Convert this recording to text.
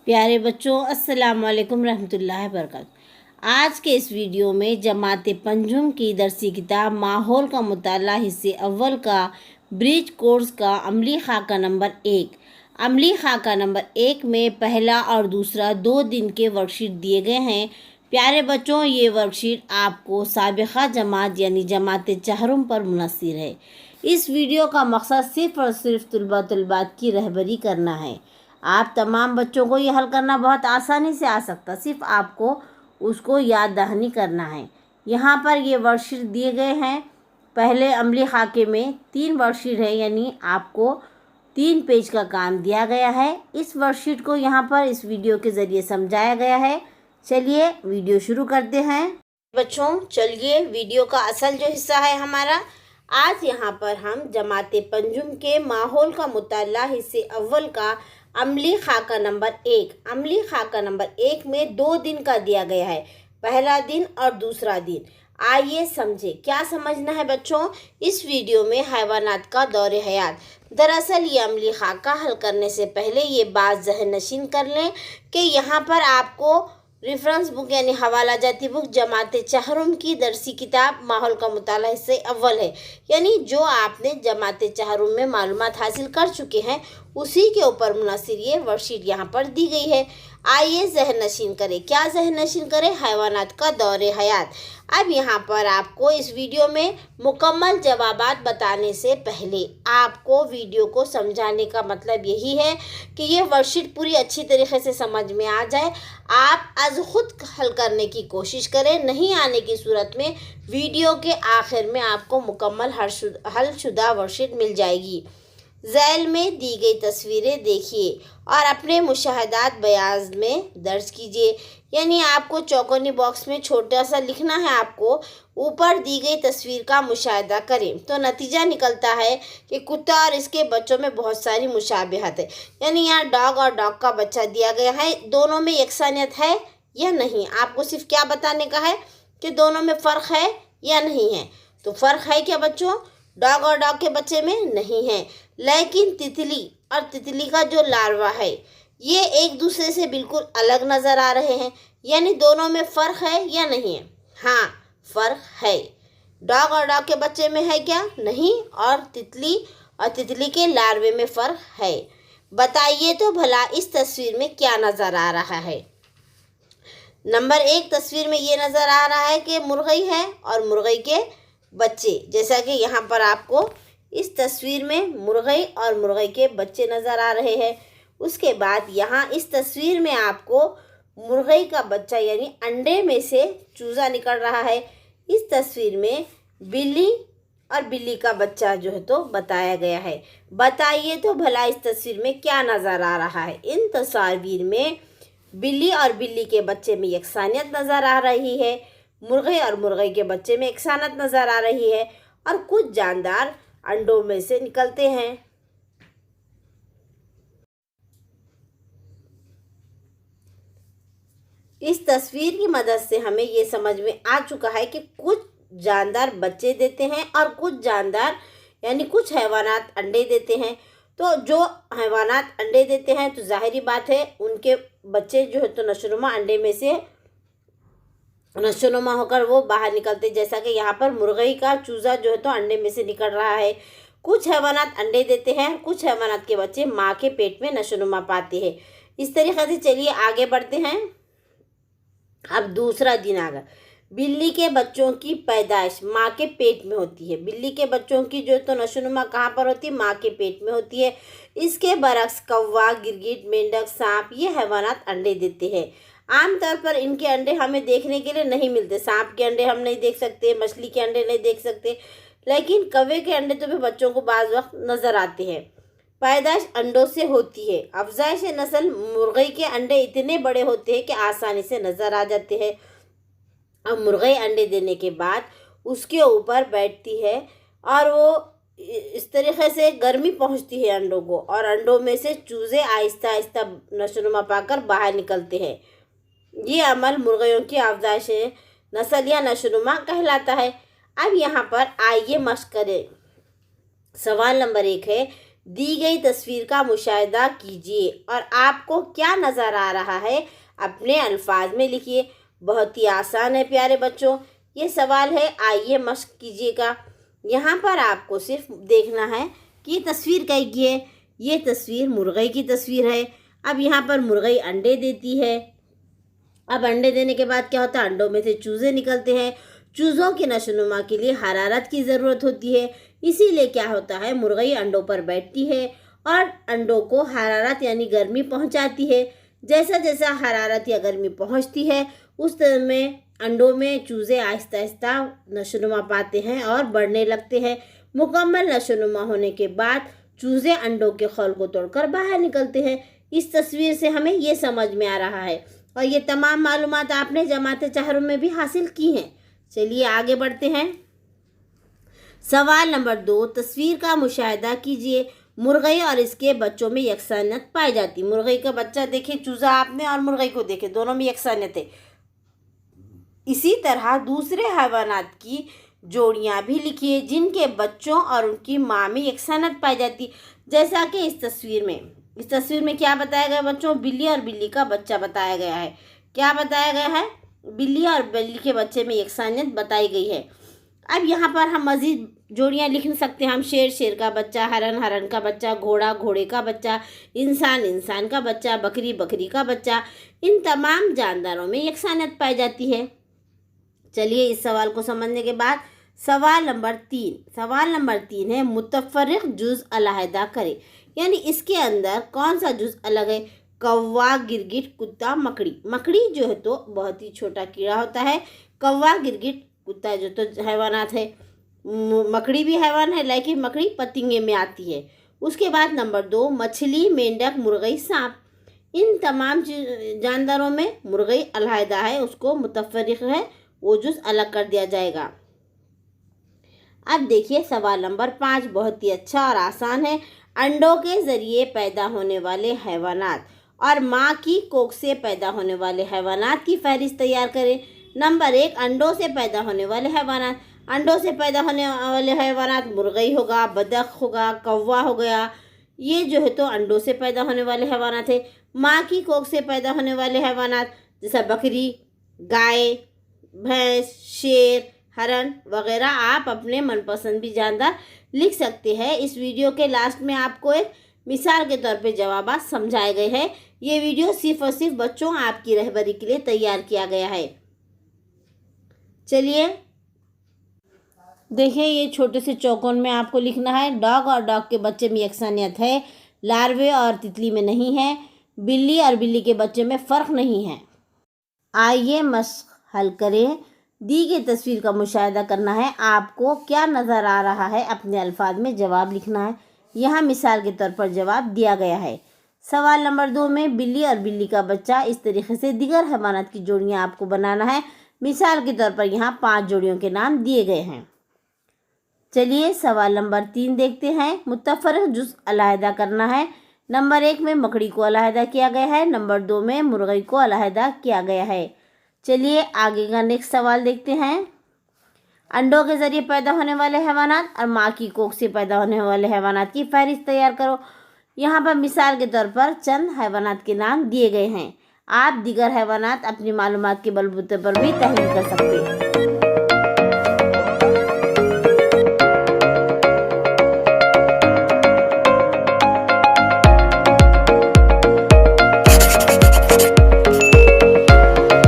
प्यारे बच्चों, अस्सलाम वालेकुम रहमतुल्लाहि बरकातहू। आज के इस वीडियो में जमात पंजुम की दरसी किताब माहौल का मुताला हिस्से अव्वल का ब्रिज कोर्स का अमली खाका नंबर 1। अमली खाका नंबर 1 में पहला और दूसरा 2 दिन के वर्कशीट दिए गए हैं। प्यारे बच्चों, ये वर्कशीट आपको साबिक़ा जमात यानी जमात चहरुम पर मुनस्सिर है। इस वीडियो का मकसद सिर्फ़ और सिर्फ तलबात की रहबरी करना है। आप तमाम बच्चों को ये हल करना बहुत आसानी से आ सकता, सिर्फ आपको उसको याद दहानी करना है। यहाँ पर ये वर्कशीट दिए गए हैं। पहले अमली खाके में 3 वर्कशीट है, यानी आपको 3 पेज का काम दिया गया है। इस वर्कशीट को यहाँ पर इस वीडियो के ज़रिए समझाया गया है। चलिए वीडियो शुरू करते हैं बच्चों। चलिए वीडियो का असल जो हिस्सा है हमारा, आज यहाँ पर हम जमात पंजुम के माहौल का मुताला हिस्से अव्वल का अमली खाका नंबर 1। अमली खाका नंबर 1 में 2 दिन का दिया गया है, पहला दिन और दूसरा दिन। आइए समझे क्या समझना है बच्चों। इस वीडियो में हैवानात का दौरे हयात। दरअसल ये अमली खाका हल करने से पहले ये बात ज़हन नशीन कर लें कि यहाँ पर आपको रेफरेंस बुक यानी हवाला जाती बुक जमात चहरुम की दरसी किताब माहौल का मुताला हिस्से अव्वल है, यानी जो आपने जमात चहरुम में मालूमात हासिल कर चुके हैं उसी के ऊपर मुनस्सिर ये वर्कशीट यहाँ पर दी गई है। आइए जहन नशीन करें। क्या जहन नशीन करें? हैवानात का दौरे हयात। अब यहाँ पर आपको इस वीडियो में मुकम्मल जवाबात बताने से पहले आपको वीडियो को समझाने का मतलब यही है कि ये वर्कशीट पूरी अच्छी तरीके से समझ में आ जाए। आप आज खुद हल करने की कोशिश करें, नहीं आने की सूरत में वीडियो के आखिर में आपको मुकम्मल हलशुदा वर्कशीट मिल जाएगी। ज़ैल में दी गई तस्वीरें देखिए और अपने मुशाहदात बयान में दर्ज कीजिए, यानी आपको चौकोनी बॉक्स में छोटा सा लिखना है। आपको ऊपर दी गई तस्वीर का मुशाहदा करें तो नतीजा निकलता है कि कुत्ता और इसके बच्चों में बहुत सारी मुशाबिहत है, यानी यहाँ डॉग और डॉग का बच्चा दिया गया है। दोनों में यकसानियत है या नहीं, आपको सिर्फ क्या बताने का है कि दोनों में फ़र्क है या नहीं है। तो फ़र्क है क्या बच्चों? डॉग और डॉग के बच्चे में नहीं है, लेकिन तितली और तितली का जो लार्वा है ये एक दूसरे से बिल्कुल अलग नज़र आ रहे हैं, यानी दोनों में फ़र्क है या नहीं है? हाँ, फ़र्क है। डॉग और डॉग के बच्चे में है क्या? नहीं। और तितली के लार्वे में फ़र्क है। बताइए तो भला इस तस्वीर में क्या नज़र आ रहा है। नंबर 1 तस्वीर में ये नज़र आ रहा है कि मुर्गी है और मुर्गी के बच्चे, जैसा कि यहाँ पर आपको इस तस्वीर में मुर्गी और मुर्गी के बच्चे नज़र आ रहे हैं। उसके बाद यहाँ इस तस्वीर में आपको मुर्गी का बच्चा यानी अंडे में से चूज़ा निकल रहा है। इस तस्वीर में बिल्ली और बिल्ली का बच्चा जो है तो बताया गया है। बताइए तो भला इस तस्वीर में क्या नज़र आ रहा है। इन तस्वीर में बिल्ली और बिल्ली के बच्चे में यकसानियत नज़र आ रही है, मुर्गी और मुर्गी के बच्चे में यकसानियत नज़र आ रही है, और कुछ जानदार अंडों में से निकलते हैं। इस तस्वीर की मदद से हमें ये समझ में आ चुका है कि कुछ जानदार बच्चे देते हैं और कुछ जानदार यानी कुछ हैवानात अंडे देते हैं। तो जो हैवानात अंडे देते हैं तो जाहिरी बात है उनके बच्चे जो है तो नशोनुमा अंडे में से नशोनुमा होकर वो बाहर निकलते, जैसा कि यहाँ पर मुर्गी का चूज़ा जो है तो अंडे में से निकल रहा है। कुछ हैवानात अंडे देते हैं, कुछ हैवानात के बच्चे माँ के पेट में नशोनुमा पाते हैं। इस तरीके से चलिए आगे बढ़ते हैं। अब दूसरा दिन आ गया। बिल्ली के बच्चों की पैदाइश माँ के पेट में होती है। बिल्ली के बच्चों की जो तो नशोनुमा कहाँ पर होती है? माँ के पेट में होती है। इसके बरक्स कौवा, गिरगिट, मेंढक, सांप ये हैवानात अंडे देते हैं। आमतौर पर इनके अंडे हमें देखने के लिए नहीं मिलते। सांप के अंडे हम नहीं देख सकते, मछली के अंडे नहीं देख सकते, लेकिन कौवे के अंडे तो भी बच्चों को बाज़ वक्त नज़र आते हैं। पैदाइश अंडों से होती है। अफजाइश नस्ल मुर्गी के अंडे इतने बड़े होते हैं कि आसानी से नज़र आ जाते हैं। अब मुर्गी अंडे देने के बाद उसके ऊपर बैठती है और वो इस तरीके से गर्मी पहुंचती है अंडों को, और अंडों में से चूज़े आहिस्ता आहिस्ता नशोनुमा पाकर बाहर निकलते हैं। ये अमल मुर्गियों की अफजाइश नस्ल या नशोनुमा कहलाता है। अब यहाँ पर आइए मश्क करें। सवाल नंबर 1 है दी गई तस्वीर का मुशाहिदा कीजिए और आपको क्या नज़र आ रहा है अपने अल्फाज में लिखिए। बहुत ही आसान है प्यारे बच्चों, ये सवाल है, आइए मश्क कीजिएगा। यहाँ पर आपको सिर्फ देखना है कि तस्वीर कैसी है। ये तस्वीर मुर्गी की तस्वीर है। अब यहाँ पर मुर्गी अंडे देती है। अब अंडे देने के बाद क्या होता है, अंडों में से चूज़े निकलते हैं। चूज़ों की नशोनुमा के लिए हरारत की ज़रूरत होती है, इसीलिए क्या होता है, मुर्गी अंडों पर बैठती है और अंडों को हरारत यानी गर्मी पहुंचाती है। जैसा जैसा हरारत या गर्मी पहुंचती है उस तरह में अंडों में चूज़े आहिस्ता आहिस्ता नशोनुमा पाते हैं और बढ़ने लगते हैं। मुकम्मल नशोनुमा होने के बाद चूज़े अंडों के खौल को तोड़कर बाहर निकलते हैं। इस तस्वीर से हमें ये समझ में आ रहा है और ये तमाम मालूमात आपने जमाते चाहरों में भी हासिल की हैं। चलिए आगे बढ़ते हैं। सवाल नंबर 2, तस्वीर का मुशाहिदा कीजिए। मुर्गी और इसके बच्चों में यकसानियत पाई जाती। मुर्गी का बच्चा देखे, चूज़ा आपने, और मुर्गी को देखे, दोनों में यकसानियत है। इसी तरह दूसरे हैवानात की जोड़ियां भी लिखिए जिनके बच्चों और उनकी माँ में यकसानियत पाई जाती। जैसा कि इस तस्वीर में क्या बताया गया बच्चों, बिल्ली और बिल्ली का बच्चा बताया गया है। क्या बताया गया है, बिल्ली और बिल्ली के बच्चे में यकसानियत बताई गई है। अब यहाँ पर हम मज़ीद जोड़ियाँ लिख सकते हैं। हम शेर का बच्चा, हरन का बच्चा, घोड़े का बच्चा, इंसान का बच्चा, बकरी का बच्चा, इन तमाम जानदारों में यकसानियत पाई जाती है। चलिए इस सवाल को समझने के बाद सवाल नंबर 3 है, मुतफर्रिक जुज़ अलहदा करें। यानी इसके अंदर कौन सा जुज़ अलग है। कौवा, गिरगिट, कुत्ता, मकड़ी जो है तो बहुत ही छोटा कीड़ा होता है। कौवा, गिरगिट, कुत्ता जो तो हैवानात है। मकड़ी भी हैवान है, लेकिन मकड़ी पतंगे में आती है। उसके बाद नंबर 2, मछली, मेंढक, मुर्गी, सांप, इन तमाम जानदारों में मुर्गी अलहदा है, उसको मुतफर्रिक है, वो जुज़ अलग कर दिया जाएगा। अब देखिए सवाल नंबर 5, बहुत ही अच्छा और आसान है। अंडों के ज़रिए पैदा होने वाले हैवानात और माँ की कोख से पैदा होने वाले हैवानात की फहरिस्त तैयार करें। नंबर 1, अंडों से पैदा होने वाले हैवानात। अंडों से पैदा होने वाले हैवानात मुर्गी होगा, बतख होगा, कौवा हो गया, ये जो है तो अंडों से पैदा होने वाले हैवानात है। माँ की कोख से पैदा होने वाले हैवानात जैसा बकरी, गाय, भैंस, शेर, हरन वगैरह आप अपने मनपसंद भी जानदार लिख सकते हैं। इस वीडियो के लास्ट में आपको एक मिसाल के तौर पे जवाब समझाए गए हैं। ये वीडियो सिर्फ और सिर्फ बच्चों आपकी रहबरी के लिए तैयार किया गया है। चलिए देखिए, ये छोटे से चौकोन में आपको लिखना है। डॉग और डॉग के बच्चे में यकसानियत है, लार्वे और तितली में नहीं है। बिल्ली और बिल्ली के बच्चे में फ़र्क नहीं है। आइए मश्क हल करें। दी गई तस्वीर का मुशाहिदा करना है। आपको क्या नज़र आ रहा है अपने अल्फाज में जवाब लिखना है। यहाँ मिसाल के तौर पर जवाब दिया गया है। सवाल नंबर 2 में बिल्ली और बिल्ली का बच्चा, इस तरीके से दीगर हैवानात की जोड़ियाँ आपको बनाना है। मिसाल के तौर पर यहाँ 5 जोड़ियों के नाम दिए गए हैं। चलिए सवाल नंबर 3 देखते हैं। मुतफर्रिक जुज़ अलहदा करना है। नंबर 1 में मकड़ी को अलहदा किया गया है। नंबर 2 में मुर्गी को अलहदा किया गया है। चलिए आगे का नेक्स्ट सवाल देखते हैं। अंडों के ज़रिए पैदा होने वाले हैवानात और माँ की कोख से पैदा होने वाले हैवानात की फहरिस्त तैयार करो। यहाँ पर मिसाल के तौर पर चंद हैवानात के नाम दिए गए हैं। आप दीगर हैवानात अपनी मालूमात के बलबूते पर भी तहरीर कर सकते हैं।